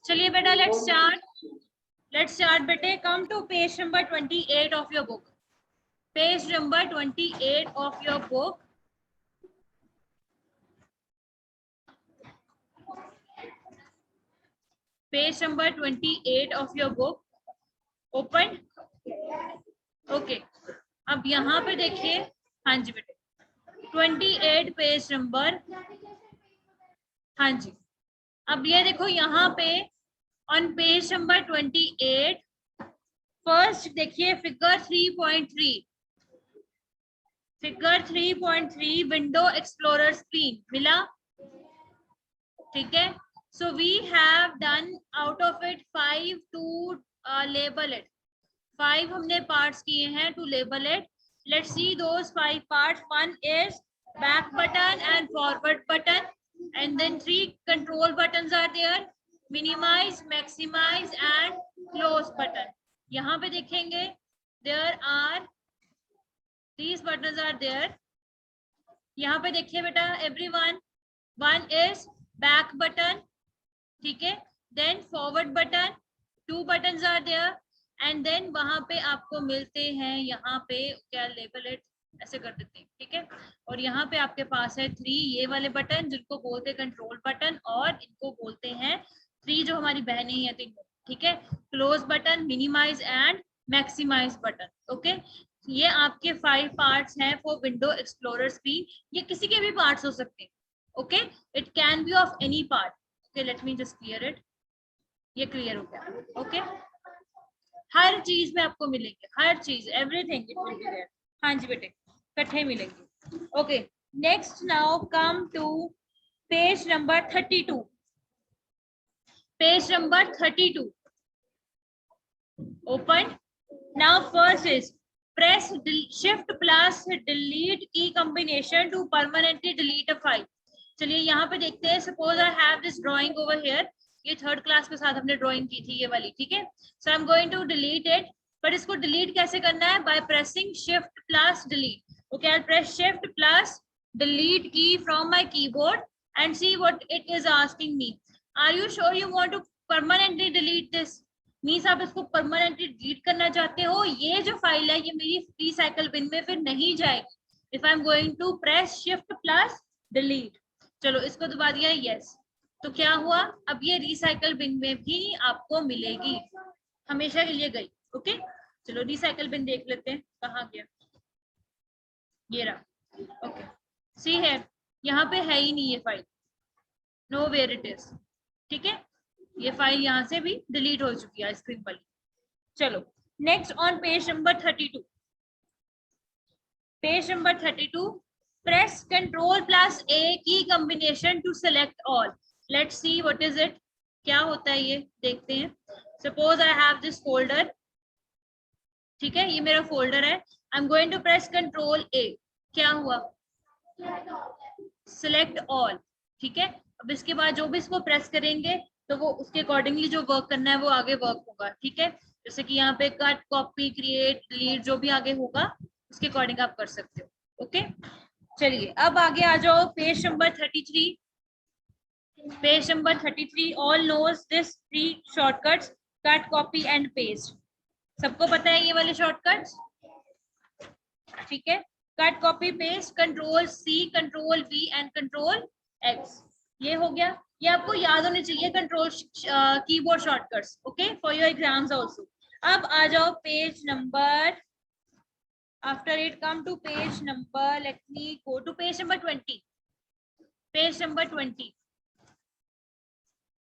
चलिए बेटा let's start बेटे. Come to page number 28 of your book. Page number 28 of your book. Page number 28 of your book. Open. Okay. अब यहाँ पे देखिए. हाँ जी बेटे 28 पेज नंबर. हाँ जी. अब ये देखो यहाँ पे ऑन पेज नंबर 28 फर्स्ट देखिए figure 3.3. Figure 3.3 window explorer screen मिला. ठीक है. So we have done out of it 5 to label it. 5 हमने पार्ट्स किए हैं to label it. Let's see those 5 parts. One is back button and forward button, and then 3 control buttons are there: minimize, maximize and close button. यहाँ पे देखेंगे there are these buttons are there. यहाँ पे देखिए बेटा everyone. One is back button. ठीक है. then forward button. 2 buttons are there and then वहां पे आपको मिलते हैं यहाँ पे क्या label it ऐसे कर देते हैं. ठीक है. और यहाँ पे आपके पास है 3 ये वाले बटन जिनको बोलते हैं कंट्रोल बटन, और इनको बोलते हैं 3 जो हमारी बहनें हैं तीनों. ठीक है. Close button, minimize and maximize button. Okay. ये आपके 5 पार्ट्स हैं फॉर विंडो एक्सप्लोरर स्क्रीन. ये किसी के भी पार्ट्स हो सकते हैं. Okay. It can be of any part. Okay let me just clear it. ये क्लियर हो गया. ओके. हर चीज में आपको मिलेंगे, हर चीज, everything it will be there. हाँ जी बेटे इकट्ठे मिलेंगे. Okay. Next now come to page number 32. Page number 32. Open. Now first is press shift plus delete key combination to permanently delete a file. चलिए यहाँ पे देखते हैं. Suppose I have this drawing over here. ये third class के साथ हमने drawing की थी ये वाली. ठीक है. So I am going to delete it. पर इसको डिलीट कैसे करना है? By pressing shift plus delete. Okay, I'll press shift plus delete key from my keyboard and see what it is asking me. Are you sure you want to permanently delete this? Means आप इसको permanently delete करना चाहते हो. ये जो file है ये मेरी recycle bin में फिर नहीं जाएगी. If I'm going to press shift plus delete. चलो इसको दबा दिया. yes. तो क्या हुआ? अब ये recycle bin में भी आपको मिलेगी. हमेशा के लिए गई. ओके. चलो recycle bin देख लेते हैं कहाँ गया. ये रहा. ओके. सी है यहाँ पे है ही नहीं ये file. Nowhere it is. ठीक है. ये फाइल यहाँ से भी डिलीट हो चुकी है स्क्रीन वाली. चलो next on page number 32. Page number 32. Press control plus A key combination to select all. Let's see what is it. क्या होता है ये देखते हैं. Suppose I have this folder. ठीक है. ये मेरा फोल्डर है. I am going to press control A. क्या हुआ? Select all. ठीक है. अब इसके बाद जो भी इसको प्रेस करेंगे तो वो उसके अकॉर्डिंगली जो वर्क करना है वो आगे वर्क होगा. ठीक है. जैसे कि यहाँ पे कट, कॉपी, क्रिएट, डिलीट जो भी आगे होगा उसके अकॉर्डिंग आप कर सकते हो. ओके. चलिए अब आगे आ जाओ. Page number 33. Page number 33. All knows this 3 shortcuts cut, copy and paste. सबको पता है ये वाले शॉर्टकट्स. ठीक है. Cut, copy, paste, control C, control V and control X. ये हो गया. ये आपको याद होने चाहिए control keyboard shortcuts. Okay for your exams also. अब आ जाओ page number. After it come to page number. Let me go to page number 20. Page number 20.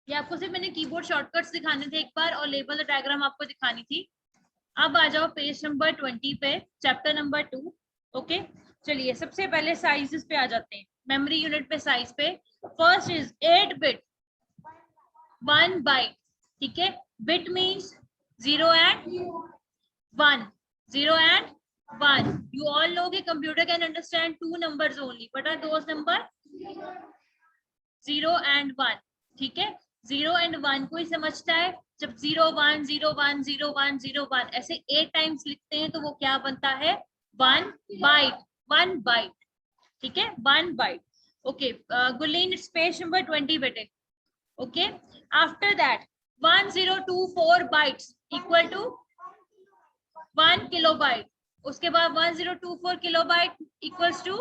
ये आपको सिर्फ मैंने कीबोर्ड शॉर्टकट्स दिखाने थे एक बार और लेबल डायग्राम आपको दिखानी थी. अब आ जाओ पेज नंबर 20 पे. Chapter number 2. ओके. चलिए सबसे पहले साइजेस पे आ जाते हैं. मेमोरी यूनिट पे साइज पे. First is 8 bit 1 byte. ठीक है. Bit means 0 and 1. 0 and 1. You all know कि computer can understand 2 numbers only. What are those numbers? 0 and 1. ठीक है. 0 and 1 को ही समझता है. जब 0 1 0 1 0 1 0 1 ऐसे 8 टाइम्स लिखते हैं तो वो क्या बनता है? 1 बाइट. 1 बाइट. ठीक है. 1 बाइट. ओके. गुलीन पेज नंबर 20 बेटे. Okay. After that 1024 bytes equal to 1 kilobyte. उसके बाद 1024 kilobyte equals to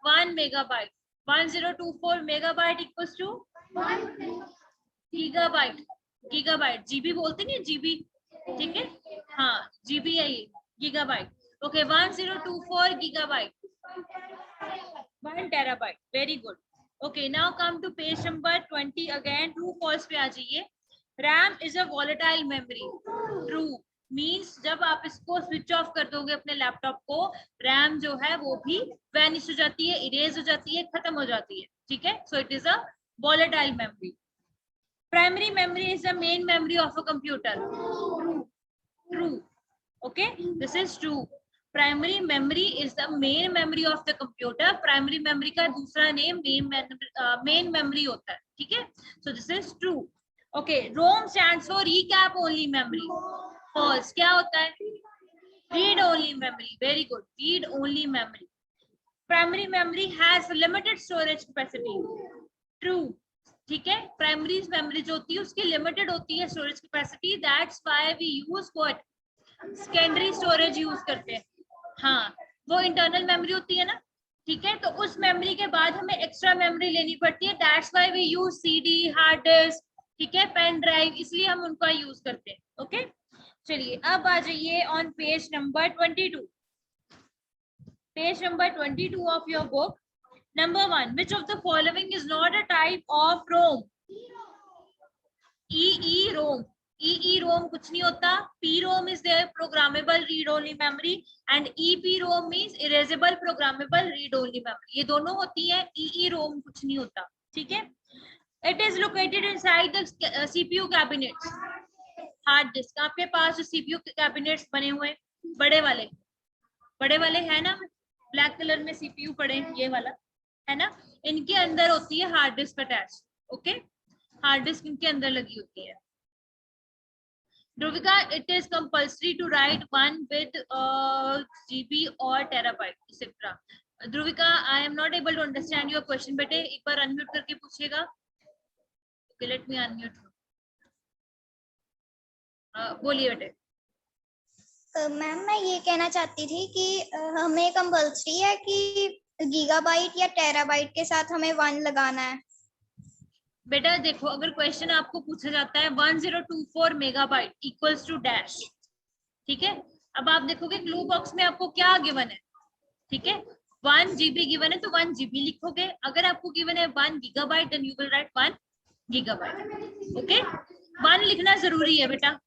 1 megabyte. 1024 megabyte equals to gigabyte. Gigabyte GB बोलते नहीं, जीबी, ठीक है, हाँ जीबी है ये, gigabyte. Okay 1024 gigabyte, 1 terabyte. Very good. Okay now come to page number 20 again. True false पे आ जाइए। RAM is a volatile memory. True means जब आप इसको स्विच ऑफ कर दोगे अपने लैपटॉप को, रैम जो है वो भी वैनिश हो जाती है, इरेज हो जाती है, खत्म हो जाती है, ठीक है। So it is a volatile memory. Primary memory is the main memory of a computer. True, okay, this is true. Primary memory is the main memory of the computer. Primary memory का दूसरा name main memory होता है, ठीक है। So this is true. Okay, ROM stands for recap only memory. False, क्या होता है? Read only memory. Very good. Read only memory. Primary memory has limited storage capacity. True. ठीक है, प्राइमरी मेमोरी जो होती है उसकी लिमिटेड होती है storage capacity. That's why we use what, secondary storage use करते हैं। हाँ, वो इंटरनल मेमोरी होती है ना, ठीक है, तो उस मेमोरी के बाद हमें एक्स्ट्रा मेमोरी लेनी पड़ती है। That's why we use CD, hard disk, ठीक है, पेन ड्राइव, इसलिए हम उनका यूज करते हैं। ओके चलिए अब आ जाइए on page number 22। Page number 22 of your book. Number 1, which of the following is not a type of ROM? EEROM. EEROM कुछ नहीं होता। PROM is their programmable read-only memory and EPROM means erasable programmable read-only memory. ये दोनों होती है, EEROM कुछ नहीं होता, ठीक है। It is located inside the CPU cabinets. Hard disk, आपके पास जो CPU cabinets बने हुए बड़े वाले है ना, ब्लैक कलर में CPU पड़े, ये वाला है ना, इनके अंदर होती है hard disk attach. Okay, hard disk इनके अंदर लगी होती है। Dhruvika, it is compulsory to write one with GB और terabyte etcetera. Dhruvika, I am not able to understand your question बेटे, एक बार अनम्यूट करके पूछिएगा। Okay let me unmute. बोलिए बेटे। मैम मैं ये कहना चाहती थी कि हमें कंपल्सरी है कि गीगाबाइट या टेराबाइट के साथ हमें 1 लगाना है। बेटा देखो, अगर क्वेश्चन आपको पूछा जाता है 1024 मेगाबाइट इक्वल्स टू डैश, ठीक है, अब आप देखोगे क्लू बॉक्स में आपको क्या गिवन है, ठीक है, 1 GB गिवन है तो 1 GB लिखोगे। अगर आपको गिवन है 1 gigabyte then you will write 1 gigabyte. Okay, 1 लिखना जरूरी है बेटा,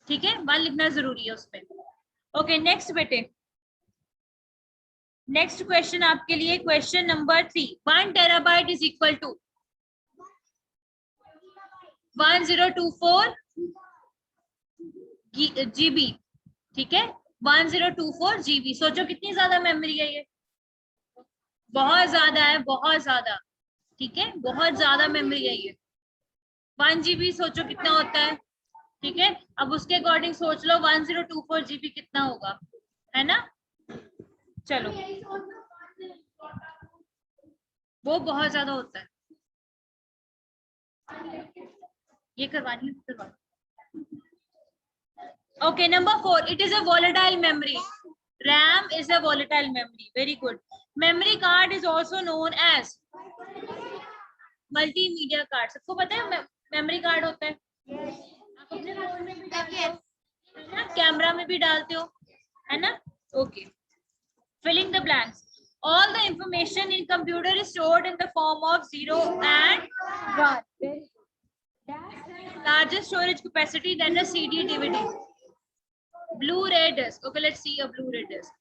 ठीक है, 1 लिखना जरूरी है उसमें। ओके नेक्स्ट बेटे, नेक्स्ट क्वेश्चन आपके लिए question number 3। 1 terabyte is equal to 1024 GB, ठीक है, 1024 GB। सोचो कितनी ज्यादा मेमोरी है ये, बहुत ज्यादा है, बहुत ज्यादा, ठीक है, बहुत ज्यादा मेमोरी है ये। 1 GB सोचो कितना होता है, ठीक है, अब उसके अकॉर्डिंग सोच लो 1024 GB कितना होगा, है ना। चलो वो बहुत ज्यादा होता है, ये करवानी है, करवानी। Okay number 4, it is a volatile memory. RAM is a volatile memory. Very good. Memory card is also known as multimedia card. सबको पता है मेमोरी कार्ड होता है, आप अपने फोन में भी डालते हो, है ना, कैमरा में भी डालते हो, है ना। Okay, filling the blanks. All the information in computer is stored in the form of 0 and 1. Very good. Largest storage capacity than a CD DVD. Blu-ray disc. Okay, let's see a Blu-ray disc.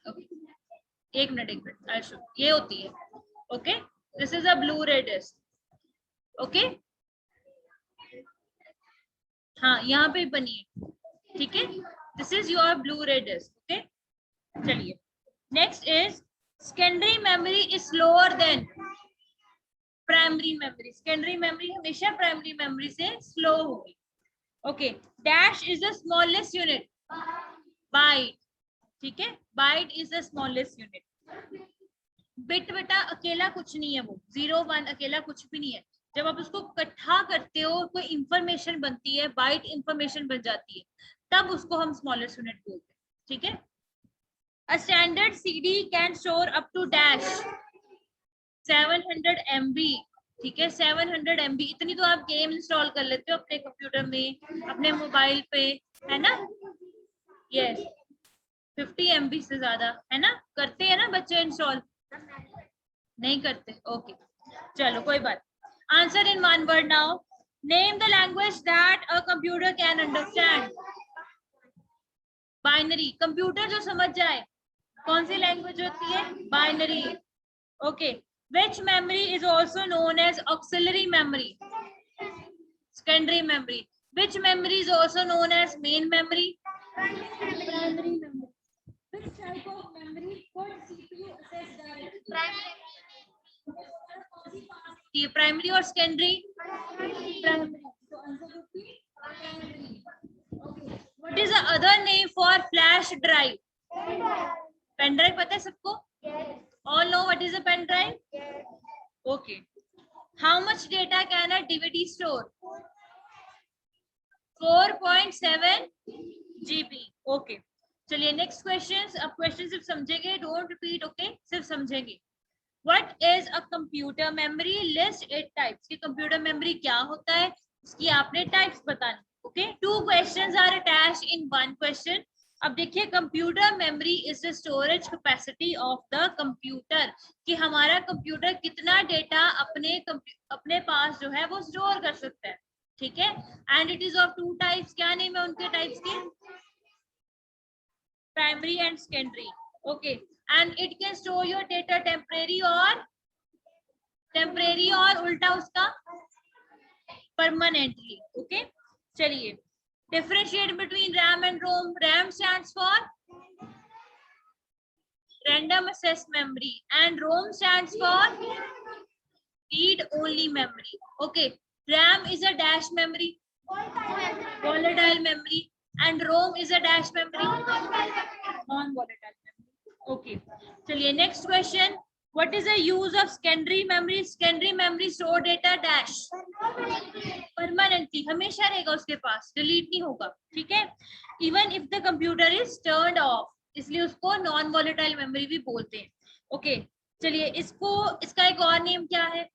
Okay. एक minute I'll show. ये होती है, okay, this is a Blu-ray disc. Okay हाँ, यहाँ पे बनी है, ठीक है, this is your Blu-ray disc. Okay चलिए next is secondary memory is slower than primary memory. Secondary memory हमेशा प्राइमरी मेमोरी से स्लो होगी। Okay, dash is the smallest unit, byte, ठीक है, byte is the smallest unit. Bit बेटा अकेला कुछ नहीं है, वो 0 1 अकेला कुछ भी नहीं है। जब आप उसको इकट्ठा करते हो कोई इंफॉर्मेशन बनती है, बाइट इंफॉर्मेशन बन जाती है, तब उसको हम स्मॉलेस्ट यूनिट बोलते हैं, ठीक है। A standard CD can store up to dash 700 MB, ठीक है, 700 MB। इतनी तो आप गेम इंस्टॉल कर लेते हो अपने कंप्यूटर में, अपने मोबाइल पे, है ना। यस, 50 MB से ज्यादा, है ना, करते हैं ना बच्चे इंस्टॉल, नहीं करते, ओके चलो कोई बात। Answer in one word now, name the language that a computer can understand. Binary, computer जो समझ जाए, कौन सी लैंग्वेज होती है, binary. Okay, which memory is also known as auxiliary memory, secondary memory, which memory is also known as main memory, primary memory, which type of memory could CPU access directly, ये primary और secondary, primary, तो answer would be primary। Okay, what is the other name for flash drive? Pen drive पता है सबको? All know what is a pen drive? Okay. How much data can a DVD store? 4.7 GB. Okay. चलिए next question. अब question सिर्फ समझेंगे, don't repeat, okay, सिर्फ समझेंगे। What is a computer memory? List 8 types की कंप्यूटर मेमोरी क्या होता है, उसकी आपने टाइप्स बतानी, okay. 2 questions are attached in 1 question। अब देखिए, computer memory is the storage capacity of the computer, कि हमारा कंप्यूटर कितना डेटा अपने पास जो है वो स्टोर कर सकता है, ठीक है। And it is of 2 types, क्या नेम है उनके टाइप्स के, primary and secondary, okay. And it can store your data temporary और उल्टा उसका परमानेंटली, ओके। चलिए, differentiate between RAM and ROM. RAM stands for random access memory and ROM stands for read only memory, okay. RAM is a dash memory, volatile memory, and ROM is a dash memory, non volatile memory, okay। चलिए next question, what is the use of secondary memory? Secondary memory store data dash permanently, हमेशा रहेगा उसके पास, delete नहीं होगा, ठीक है। Even if the computer is turned of, इसलिए उसको नॉन वॉलेटाइल मेमोरी भी बोलते हैं, ओके। चलिए इसका एक और नेम क्या है,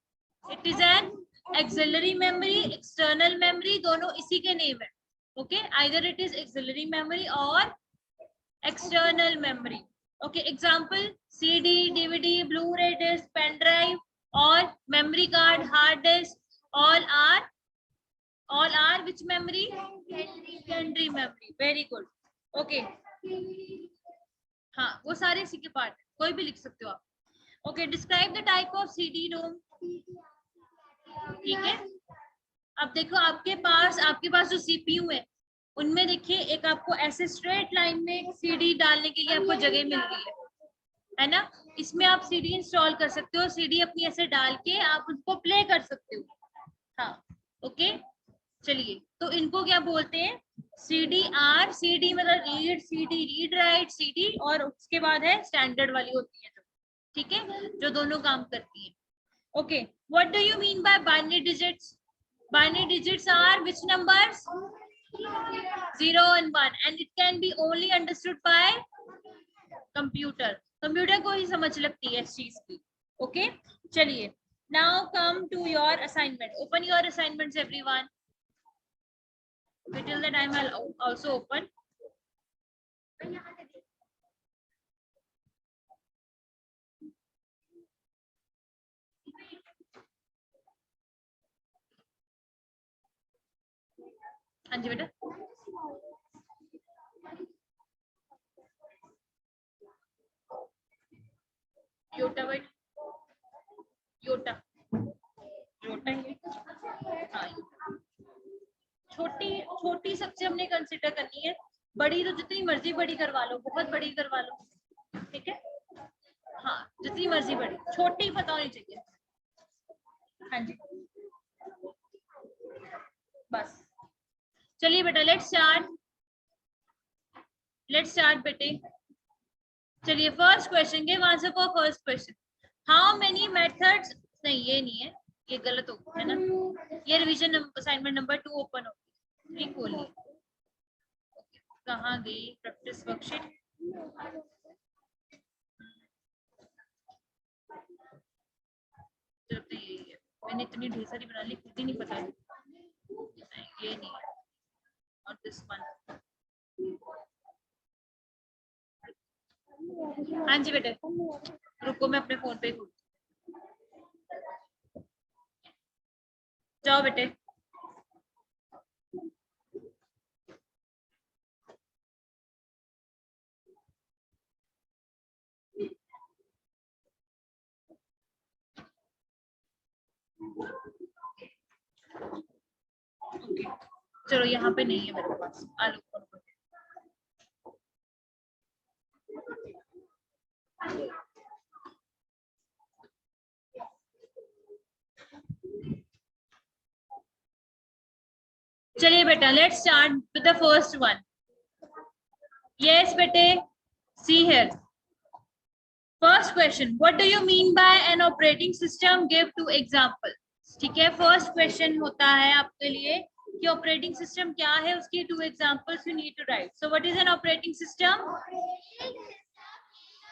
it is an auxiliary memory, external memory, दोनों इसी के नेम है, okay. Either it is auxiliary memory और external memory, okay. Example, CD, DVD, Blu-ray disc, pen drive और memory card, hard disk, all are which memory? Secondary memory, very good, okay। हाँ, वो सारे इसी के पार्ट है, कोई भी लिख सकते हो आप, okay. Describe the type of CD-ROM, ठीक है। अब देखो, आपके पास जो CPU है, उनमें देखिए एक आपको ऐसे स्ट्रेट लाइन में CD डालने के लिए आपको जगह मिल रही है ना। इसमें आप CD इंस्टॉल कर सकते हो, CD अपनी ऐसे डाल के आप उसको प्ले कर सकते हो, हाँ, ओके। चलिए, तो इनको क्या बोलते हैं, CDR, CD मतलब read, CD read write CD, और उसके बाद है स्टैंडर्ड वाली होती है जो, ठीक है, जो दोनों काम करती है, okay. What do you mean by binary digits? Binary digits are which numbers, 0 and 1, and it can be only understood by computer को ही समझ लगती है इस चीज की, ओके। चलिए, now come to your assignment, open your assignments everyone, till the time I'll also open। हाँ जी बेटा, योटा बेटा, योटा ही, हाँ, छोटी सबसे हमने कंसिडर करनी है, बड़ी तो जितनी मर्जी बड़ी करवा लो, बहुत बड़ी करवा लो, ठीक है, हाँ, जितनी मर्जी बड़ी, छोटी पता होनी चाहिए, हाँ जी, बस। चलिए बेटा लेट्स स्टार्ट बेटे। चलिए first question give answer for first question. How many methods, नहीं ये नहीं है, ये गलत हो है ना। ये रिवीजन असाइनमेंट नंबर 2 ओपन हो, 3 खोलिए। कहाँ गई प्रैक्टिस वर्कशीट? चलते यही है, मैंने इतनी ढेर सारी बना ली, खुद ही नहीं पता। ये नहीं है, और दिस वन। हाँ जी बेटे, रुको मैं अपने फोन पे खोल, जाओ बेटे। ओके चलो यहाँ पे नहीं है मेरे पास, आलू खोल। चलिए बेटा let's start with the first one. Yes बेटे, see here first question, what do you mean by an operating system, give 2 example. ठीक है, फर्स्ट क्वेश्चन होता है आपके लिए कि ऑपरेटिंग सिस्टम क्या है, उसकी 2 examples you need to write. So what is an operating system?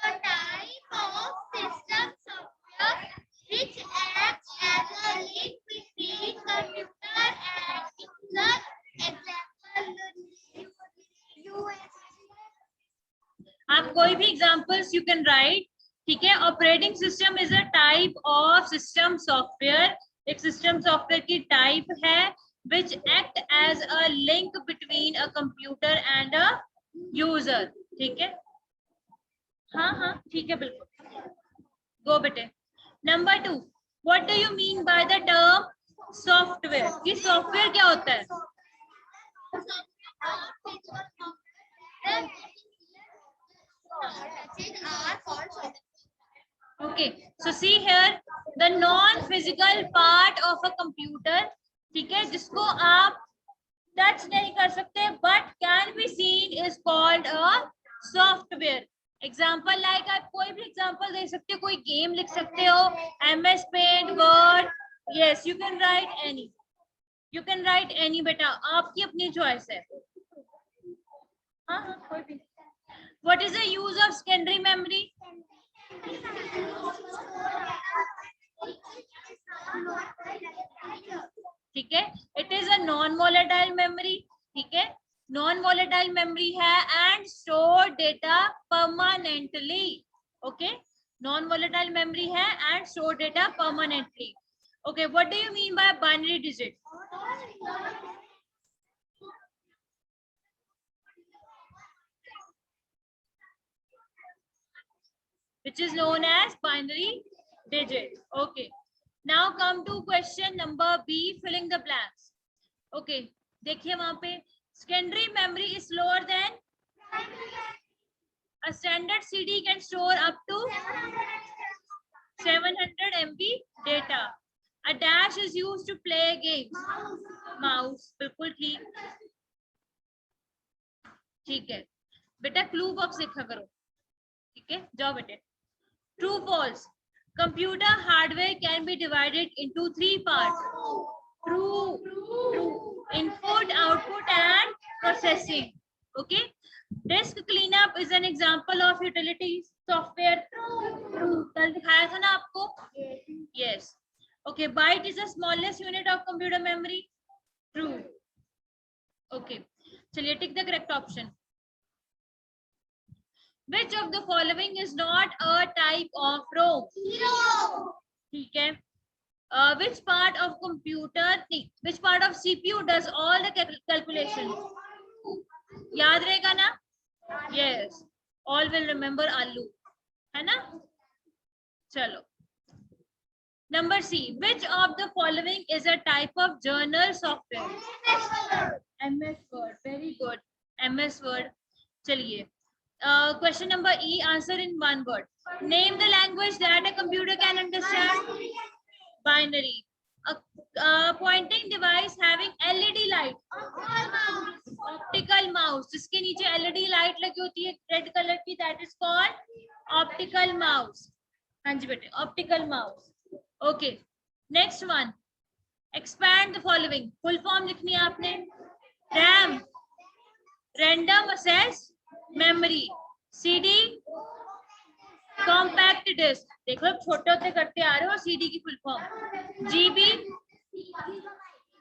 type of system software which acts as a link between computer and user. Example, आप कोई भी एग्जांपल्स यू कैन राइट। ठीक है, operating system is a type of system software, एक system software की type है which act as a link between a computer and a user। ठीक है, हाँ हाँ ठीक है बिल्कुल, गो बेटे। Number 2, what do you mean by the term software? कि सॉफ्टवेयर क्या होता है? Okay, so see here the non-physical part of a computer, ठीक है, जिसको आप टच नहीं कर सकते but can be seen is called a software। Example like आप कोई भी एग्जाम्पल दे सकते हो, कोई गेम लिख सकते हो, MS Paint, Word, yes you can write any, you can write any बेटा, आपकी अपनी चॉइस है। हाँ हाँ कोई भी। What is the use of secondary memory? ठीक है, it is a non volatile memory. ठीक है, नॉन वोलेटाइल मेमोरी है and store data permanently. Okay, non volatile memory है and store data permanently. Okay, what do you mean by binary digit? which is known as binary digit. Okay, now come to question number B, filling the blanks. Okay, देखिए वहां पे secondary memory is slower than a standard CD can store up to 700 MB data. A dash is used to play games. Mouse, बिल्कुल ठीक। ठीक है बेटा, clue box देखा करो। ठीक है, जाओ बेटे। True, false. Computer hardware can be divided into 3 parts. True, true. Input, output, and processing. Okay. Disk cleanup is an example of utility software. True. कल दिखाया था ना आपको? Yes. Okay. Byte is the smallest unit of computer memory. True. Okay. चलिए, tick the correct option. Which of the following is not a type of ROM? Zero. ठीक है, which part of computer, which part of CPU does all the calculation? याद रहेगा ना? Yes, all will remember आलू, है ना? चलो, number C, which of the following is a type of journal software? MS Word, very good, MS Word। चलिए, question number E, answer in 1 word. Name the language that a computer can understand. Binary. Pointing device having LED light, optical mouse, जिसके नीचे LED light लगी होती है red colour की, that is called optical mouse. हाँ जी बेटे, optical mouse. Okay, next one, expand the following, full form लिखनी है आपने। RAM, random access memory, CD, compact disc. देखो अब छोटे होते करते आ रहे हो, CD की फुल फॉर्म, GB,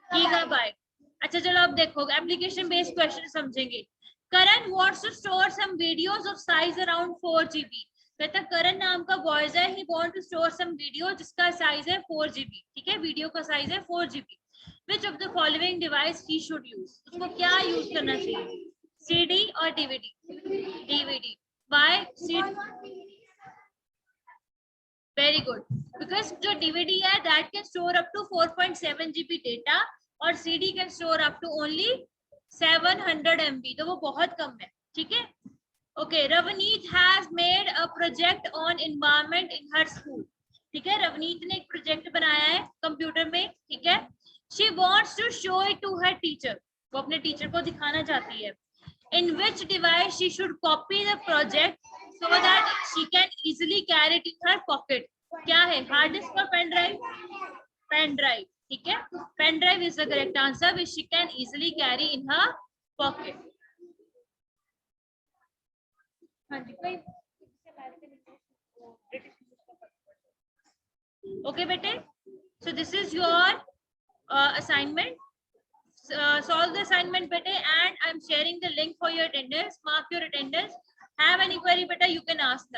गीगाबाइट। अच्छा चलो अब देखो एप्लीकेशन बेस्ड क्वेश्चन समझेंगे। Karan wants to store some videos of size around 4 GB। कहता करण नाम का बॉयज है, he want to store some video जिसका साइज है 4 GB। ठीक है, वीडियो का साइज है 4 GB। Which of the following device he should use? उसको क्या यूज करना चाहिए, CD और DVD? DVD. Why? CD. Very good. Because जो DVD है that can store up to 4.7 GB data और CD can store up to only 700 MB, तो वो बहुत कम है। ठीक है, okay, Ravneet has made a project on environment in her school. ठीक है, रवनीत ने एक प्रोजेक्ट बनाया है कंप्यूटर में। ठीक है, she wants to show it to her teacher, वो अपने टीचर को दिखाना चाहती है। In which device she should copy the project so that she can easily carry it in her pocket? क्या है, हार्ड डिस्क और पेन ड्राइव? Pen drive. ठीक है, pen drive is the correct answer, which she can easily carry in her pocket. हाँ जी, कोई okay bete, so this is your assignment. Solve the assignment bete, and I'm sharing the link for your attendance. Mark your attendance. Have any query beta, you can ask now.